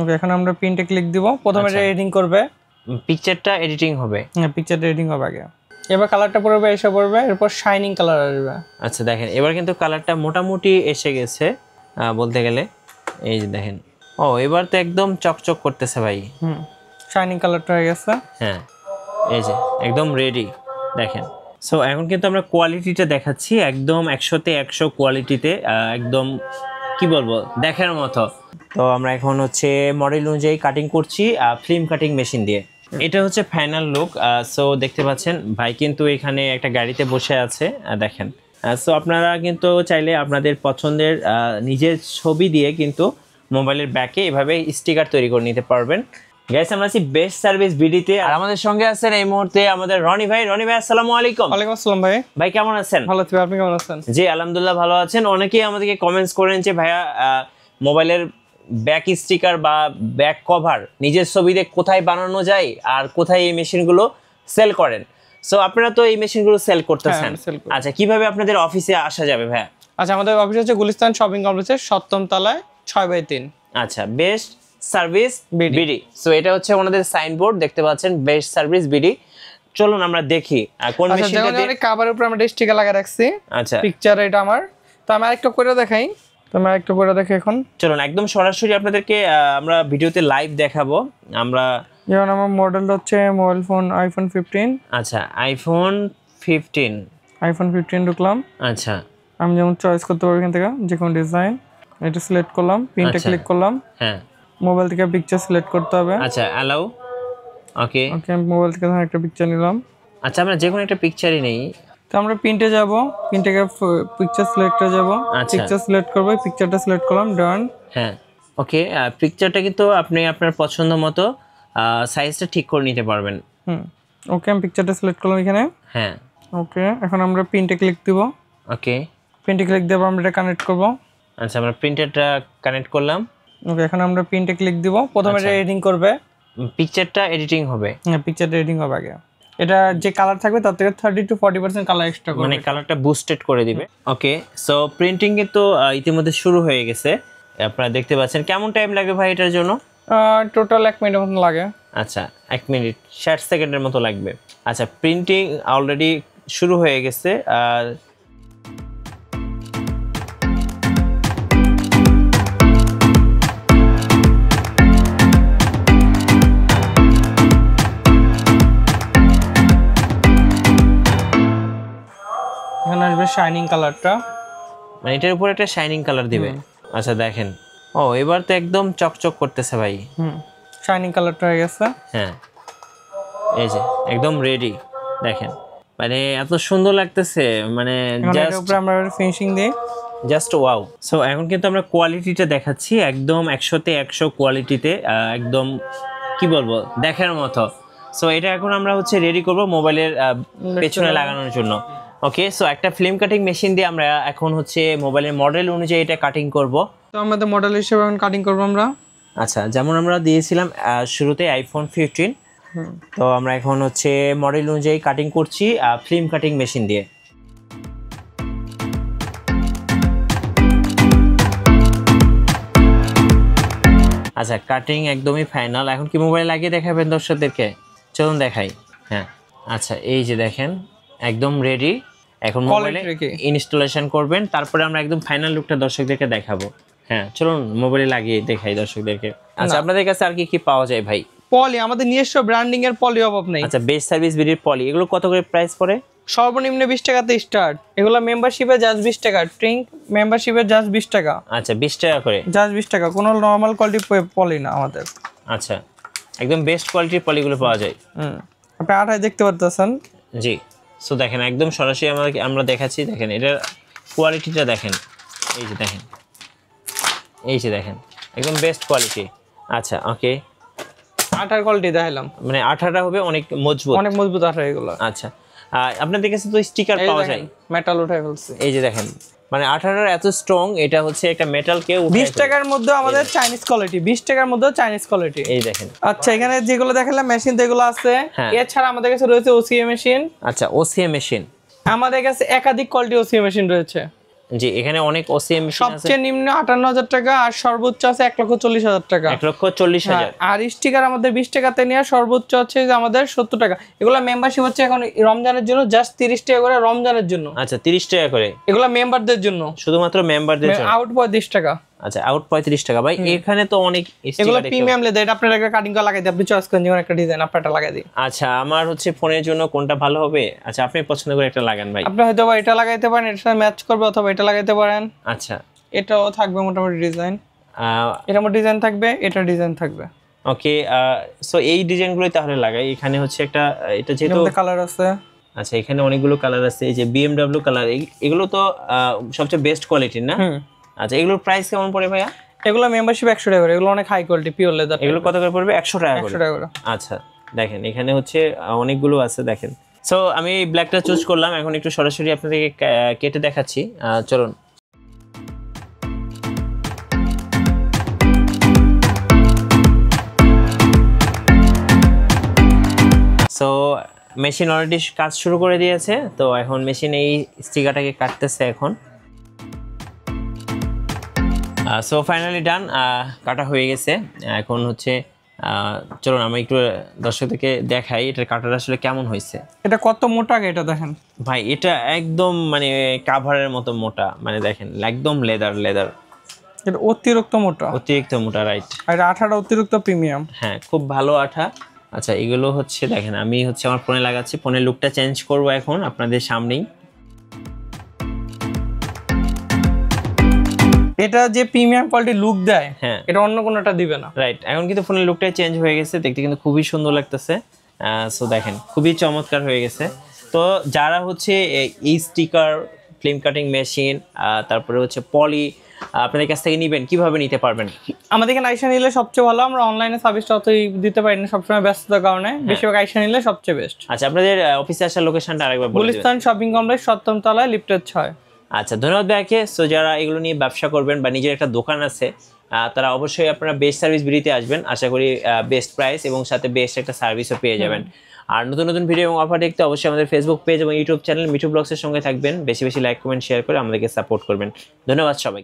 ওকে, এখন আমরা প্রিন্টে ক্লিক দিব। প্রথমে এটা এডিটিং করবে, পিকচারটা এডিটিং হবে। হ্যাঁ, পিকচারটা এডিটিং হবে আগে। এবার কালারটা পড়বে, এসে পড়বে, এরপর শাইনিং কালার আসবে। আচ্ছা দেখেন, এবার কিন্তু কালারটা মোটামুটি এসে গেছে বলতে গেলে। এই যে দেখেন, ও এবার তো একদম চকচক করতেছে ভাই। শাইনিং কালারটা হয়ে গেছে। হ্যাঁ, এই যে একদম রেডি দেখেন। সো এখন কিন্তু আমরা কোয়ালিটিটা দেখাচ্ছি, একদম 100তে 100 কোয়ালিটিতে, একদম কি বলবো দেখার মতো। তো আমরা এখন হচ্ছে মডেল অনুযায়ী কাটিং করছি ফিল্ম কাটিং মেশিন দিয়ে। এটা হচ্ছে ফাইনাল লুক। সো দেখতে পাচ্ছেন ভাই কিন্তু এখানে একটা গাড়িতে বসে আছে, দেখেন। সো আপনারা কিন্তু চাইলে আপনাদের পছন্দের নিজের ছবি দিয়ে কিন্তু মোবাইলের ব্যাকে এভাবে স্টিকার তৈরি করে নিতে পারবেন। গাইস, আমরা আছি বেস্ট সার্ভিস বিডিতে, আর আমাদের সঙ্গে আছেন এই মুহূর্তে আমাদের রনি ভাই। রনি ভাই, আসসালামু আলাইকুম। ওয়ালাইকুম আসসালাম ভাই। ভাই কেমন আছেন? ভালো আছি, আপনি কেমন আছেন? জি আলহামদুলিল্লাহ ভালো আছেন। অনেকেই আমাদেরকে কমেন্টস করেন যে ভাইয়া মোবাইলের ব্যাক স্টিকার বা ব্যাক কভার নিজের ছবি দিয়ে কোথায় বানানো যায় আর কোথায় এই মেশিনগুলো সেল করেন। সো আপনারা তো এই মেশিনগুলো সেল করতেছেন। আচ্ছা, কিভাবে আপনাদের অফিসে আসা যাবে ভাইয়া? আচ্ছা, আমাদের অফিস হচ্ছে গুলিস্তান শপিং কমপ্লেক্সের 7ম তলায় 6/3। আচ্ছা, বেস্ট সার্ভিস বিডি। সো এটা হচ্ছে ওনাদের সাইনবোর্ড, দেখতে পাচ্ছেন বেস্ট সার্ভিস বিডি। চলুন আমরা দেখি কোন মেশিনটা দিয়ে। আচ্ছা, কভারের উপর আমরা স্টিকার লাগা রাখছি। আচ্ছা, পিকচার এটা আমার। তো আমি আরেকটু করে দেখাই। এখন চলুন একদম সরাসরি আপনাদেরকে আমরা ভিডিওতে লাইভ দেখাবো। আমরা যেমন আমার মডেলটা হচ্ছে মোবাইল ফোন আইফোন 15। আচ্ছা, আইফোন 15 ঢুকলাম। আচ্ছা, আমি যেমন চয়েস করতে পারবো এখান থেকে যে কোনো ডিজাইন। এটা সিলেক্ট করলাম, প্রিন্টে ক্লিক করলাম। হ্যাঁ, মোবাইল থেকে পিকচার সিলেক্ট করতে হবে। আচ্ছা অ্যালাউ। ওকে, আমি মোবাইল থেকে একটা পিকচার নিলাম। আচ্ছা, আমরা যে কোনো একটা পিকচারই নেই। তো আমরা প্রিন্টে যাব, প্রিন্ট থেকে পিকচার সিলেক্টে যাব। পিকচার সিলেক্ট করব, পিকচারটা সিলেক্ট করলাম, ডান। হ্যাঁ, ওকে। পিকচারটা কিন্তু আপনি আপনার পছন্দ মতো সাইজটা ঠিক করে নিতে পারবেন। ওকে, আমি পিকচারটা সিলেক্ট করলাম এখানে। হ্যাঁ, ওকে, এখন আমরা প্রিন্টে ক্লিক দিব। ওকে, প্রিন্টে ক্লিক দেব, আমরা এটা কানেক্ট করব। আচ্ছা, আমরা প্রিন্টারটা কানেক্ট করলাম। ওকে, এখন আমরা প্রিন্টে ক্লিক দিব। প্রথমে এটা এডিটিং করবে, পিকচারটা এডিটিং হবে। হ্যাঁ, পিকচারটা এডিটিং হবে আগে। এটা যে কালার থাকবে তার থেকে 30 to 40% কালার এক্সট্রা করবে, মানে কালারটা বুস্টেড করে দিবে। ওকে, সো প্রিন্টিং কিন্তু ইতিমধ্যে শুরু হয়ে গেছে, আপনারা দেখতে পাচ্ছেন। কেমন টাইম লাগবে ভাই এটার জন্য? টোটাল 1 মিনিটের মতো লাগে। আচ্ছা, 1 মিনিট 60 সেকেন্ডের মতো লাগবে। আচ্ছা, প্রিন্টিং অলরেডি শুরু হয়ে গেছে। আর এখানে আসবে শাইনিং কালারটা, মানে এটার উপর একটা শাইনিং কালার দিবে। আচ্ছা দেখেন, ও এবার তো একদম চকচক করতেছে ভাই। শাইনিং কালারটা হয়ে গেছে। হ্যাঁ, এই যে একদম রেডি দেখেন, মানে এত সুন্দর লাগতেছে, মানে আমরা ফিনিশিং দিই, জাস্ট ওয়াও। সো এখন কিন্তু আমরা কোয়ালিটিটা দেখাচ্ছি, একদম 100তে 100 কোয়ালিটিতে, একদম কি বলবো দেখার মতো। সো এটা এখন আমরা হচ্ছে রেডি করব মোবাইলের পেছনে লাগানোর জন্য। ওকে, সো একটা ফিল্ম কাটিং মেশিন দিয়ে আমরা এখন হচ্ছে মোবাইলের মডেল অনুযায়ী এটা কাটিং করব। তো আমাদের মডেল হিসেবে এখন কাটিং করব আমরা। আচ্ছা, যেমন আমরা দিয়েছিলাম শুরুতে আইফোন 15, তো আমরা এখন হচ্ছে মডেল অনুযায়ী কাটিং করছি ফিল্ম কাটিং মেশিন দিয়ে। আচ্ছা, কাটিং একদমই ফাইনাল। এখন কি মোবাইল লাগিয়ে দেখাবেন দর্শকদেরকে? চলুন দেখাই। হ্যাঁ, আচ্ছা, এই যে দেখেন একদম রেডি। এখন মোবাইলে ইনস্টলেশন করবেন, তারপরে আমরা একদম ফাইনাল লুকটা দর্শকদেরকে দেখাবো। হ্যাঁ, চলুন মোবাইলে লাগিয়ে দেখাই দর্শকদেরকে। আচ্ছা, আপনাদের কাছে আর কি পাওয়া যায় ভাই? পলি, আমাদের নিজস্ব ব্র্যান্ডিং এর পলি অভাব নেই। আচ্ছা, বেস্ট সার্ভিস বিডির পলি, এগুলো কত করে প্রাইস পড়ে? সর্বনিম্ন 20 টাকাতে স্টার্ট। এগুলো মেম্বারশিপে জাস্ট 20 টাকা, ট্রিঙ্ক মেম্বারশিপে জাস্ট 20 টাকা। আচ্ছা, 20 টাকা করে, জাস্ট 20 টাকা, কোনো নরমাল কোয়ালিটি পলি না আমাদের। আচ্ছা, একদম বেস্ট কোয়ালিটির পলিগুলো পাওয়া যায়। আপনি আঠায় দেখতে পাচ্ছেন। জি, সো দেখেন একদম সরাসরি আমরা দেখাচ্ছি। দেখেন এটার কোয়ালিটিটা দেখেন, এই যে দেখেন, এই যে দেখেন একদম বেস্ট কোয়ালিটি। আচ্ছা, ওকে, আঠার কোয়ালিটি দেখাইলাম, মানে আঠাটা হবে অনেক মজবুত, অনেক মজবুত আঠা এগুলো। আচ্ছা, আপনাদের কাছে তো স্টিকার পাওয়া যায়, মেটাল উঠাই ফেলছি। এই যে দেখেন, মানে আঠাটা এত স্ট্রং, এটা হচ্ছে একটা মেটালকে 20 টাকার মধ্যে আমাদের চাইনিজ কোয়ালিটি, 20 টাকার মধ্যে চাইনিজ কোয়ালিটি, এই দেখেন। আচ্ছা, এখানে যেগুলো দেখালাম মেশিন তো এগুলো আছে। এছাড়া আমাদের কাছে রয়েছে ওসিএ মেশিন। আচ্ছা, ওসিএ মেশিন, আমাদের কাছে একাধিক কোয়ালিটি ওসিএ মেশিন রয়েছে। জি এখানে অনেক ওসিএম মেশিন আছে। সবচেয়ে নিম্ন 58,000 টাকা আর সর্বোচ্চ আছে 1,40,000 টাকা। 1,40,000। আর স্টিকার আমাদের 20 টাকাতে নিয়ে সর্বোচ্চ হচ্ছে যে আমাদের 70 টাকা। এগুলা মেম্বারশিপ হচ্ছে এখন রমজানের জন্য জাস্ট 30 টাকা করে রমজানের জন্য। আচ্ছা 30 টাকা করে এগুলা মেম্বারদের জন্য, শুধুমাত্র মেম্বারদের জন্য। আউট 35 টাকা। আচ্ছা আউট 35 টাকা ভাই। এখানে তো অনেক এগুলো স্টিকার। প্রিমিয়াম লেদার, এটা আপনার একটা কাটিং করে লাগাই দিই, আপনি চয়েস করেন যেমন একটা ডিজাইন আপনারটা লাগাই দিই। আচ্ছা আমার হচ্ছে ফোনের জন্য কোনটা ভালো হবে? আচ্ছা আপনি পছন্দ করে একটা লাগান ভাই। আপনি হয়তো বা এটা লাগাইতে পারেন, এটার সাথে ম্যাচ করবে, অথবা এটা লাগাইতে পারেন। আচ্ছা এটাও থাকবে মোটামুটি ডিজাইন, এটা মোট ডিজাইন থাকবে, এটা ডিজাইন থাকবে। ওকে সো এই ডিজাইনগুলোই তাহলে লাগাই। এখানে হচ্ছে একটা, এটা যেহেতু কালার আছে। আচ্ছা এখানে অনেকগুলো কালার আছে, এই যে BMW কালার, এগুলো তো সবচেয়ে বেস্ট কোয়ালিটির না? আচ্ছা এগুলোর প্রাইস কেমন পড়ে ভাইয়া? এগুলো মেম্বারশিপ 100 টাকা করে, এগুলো অনেক হাই কোয়ালিটি পিওর লেদার। এগুলো কত করে পড়বে? 100 টাকা করে। 100 টাকা করে। আচ্ছা দেখেন এখানে হচ্ছে অনেকগুলো আছে দেখেন। সো আমি ব্ল্যাকটা চুজ করলাম, এখন একটু সরাসরি আপনাদেরকে কেটে দেখাচ্ছি, চলুন। সো মেশিন অলরেডি কাজ শুরু করে দিয়েছে, তো এখন মেশিন এই স্টিকারটাকে কাটতেছে এখন। সো ফাইনালি ডান, কাটা হয়ে গেছে। এখন হচ্ছে চলুন আমরা একটু দর্শকদেরকে দেখাই এটার কাটাটা আসলে কেমন হয়েছে। এটা কত মোটা এটা দেখেন ভাই, এটা একদম মানে কাভারের মতো মোটা, মানে দেখেন একদম লেদার। এটা অতিরিক্ত মোটা, অতিরিক্ত মোটা, রাইট। আর আঠাটা অতিরিক্ত প্রিমিয়াম। হ্যাঁ খুব ভালো আঠা। আচ্ছা এগুলো হচ্ছে দেখেন, আমি হচ্ছে আমার ফোনে লাগাচ্ছি, ফোনের লুকটা চেঞ্জ করব এখন আপনাদের সামনেই। এটা যে প্রিমিয়াম কোয়ালিটি লুক দেয়, হ্যাঁ এটা অন্য কোনোটা দিবে না, রাইট। এখন কিন্তু ফোনের লুকটাই চেঞ্জ হয়ে গেছে, দেখতে কিন্তু খুবই সুন্দর লাগতেছে। সো দেখেন খুবই চমৎকার হয়ে গেছে। তো যারা হচ্ছে এই স্টিকার, ফিল্ম কাটিং মেশিন, তারপরে হচ্ছে পলি আপনাদের কাছ থেকে নেবেন, কিভাবে নিতে পারবেন? আমাদের এখানে আইসা নিলে সবচেয়ে ভালো। আমরা অনলাইনে সার্ভিসটা অতই দিতে পারি না সবসময় ব্যস্ততার কারণে, বেশিরভাগ আইসা নিলে সবচেয়ে বেস্ট। আচ্ছা আপনাদের অফিসে আসার লোকেশনটা আরেকবার বলে দিবেন। গুলিস্তান শপিং কমপ্লেক্স 7ম তলায়, লিফটেড 6। আচ্ছা ধন্যবাদ ভাইকে। সো যারা এগুলো নিয়ে ব্যবসা করবেন বা নিজের একটা দোকান আছে, তারা অবশ্যই আপনারা বেস্ট সার্ভিস বিডিতে আসবেন। আশা করি বেস্ট প্রাইস এবং সাথে বেস্ট একটা সার্ভিসও পেয়ে যাবেন। আর নতুন নতুন ভিডিও এবং অফার দেখতে অবশ্যই আমাদের ফেসবুক পেজ এবং ইউটিউব চ্যানেল মিঠু ব্লগসের সঙ্গে থাকবেন। বেশি বেশি লাইক কমেন্ট শেয়ার করে আমাদেরকে সাপোর্ট করবেন। ধন্যবাদ সবাইকে।